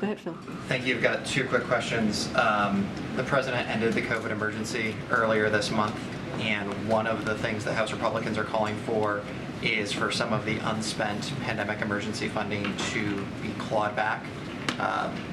Go ahead, Phil. Thank you. I've got two quick questions. The president ended the COVID emergency earlier this month, and one of the things that House Republicans are calling for is for some of the unspent pandemic emergency funding to be clawed back.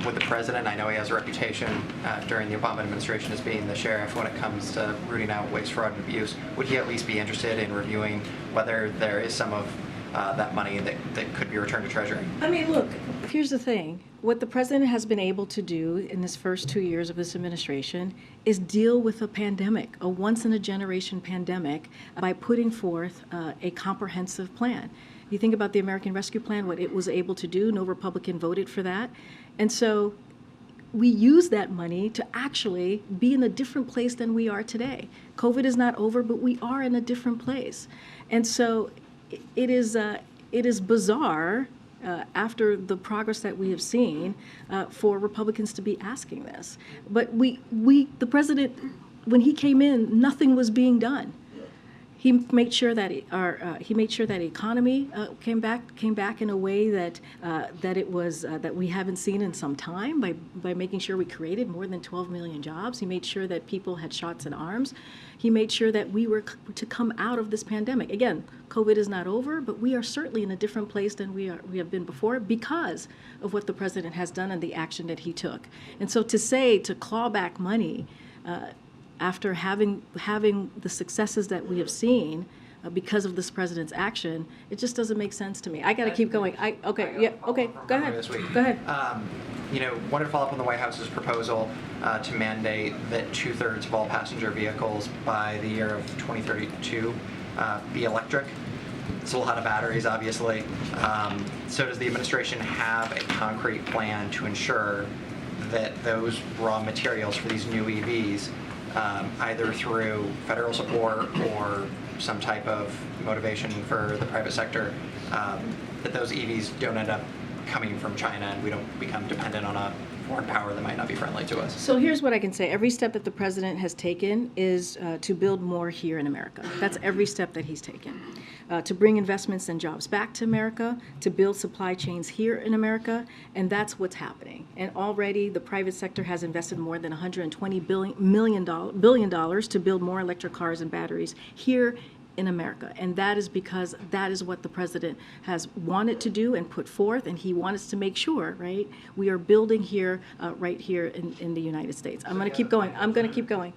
With the president, I know he has a reputation during the Obama administration as being the sheriff when it comes to rooting out waste, fraud, and abuse. Would he at least be interested in reviewing whether there is some of that money that could be returned to Treasury? I mean, look, here's the thing. What the president has been able to do in this first 2 years of this administration is deal with a pandemic, a once-in-a-generation pandemic, by putting forth a comprehensive plan. You think about the American Rescue Plan, what it was able to do, no Republican voted for that. And so we use that money to actually be in a different place than we are today. COVID is not over, but we are in a different place. And so it is bizarre after the progress that we have seen for Republicans to be asking this. But the president, when he came in, nothing was being done. He made sure that the economy came back in a way that that we haven't seen in some time by making sure we created more than 12 million jobs. He made sure that people had shots in arms. He made sure that we were to come out of this pandemic. Again, COVID is not over, but we are certainly in a different place than we have been before because of what the president has done and the action that he took. And so to claw back money after having the successes that we have seen because of this president's action, it just doesn't make sense to me. I got to keep going. Go ahead. Go ahead. Wanted to follow up on the White House's proposal to mandate that 2/3 of all passenger vehicles by the year of 2032 be electric. It's a lot of batteries, obviously. So does the administration have a concrete plan to ensure that those raw materials for these new EVs, either through federal support or some type of motivation for the private sector, that those EVs don't end up coming from China and we don't become dependent on a foreign power that might not be friendly to us? So here's what I can say. Every step that the president has taken is to build more here in America. That's every step that he's taken. To bring investments and jobs back to America, to build supply chains here in America, and that's what's happening. And already the private sector has invested more than $120 billion to build more electric cars and batteries here in America. And that is because that is what the president has wanted to do and put forth, and he wants to make sure, right, we are building here, right here in the United States. I'm going to keep going.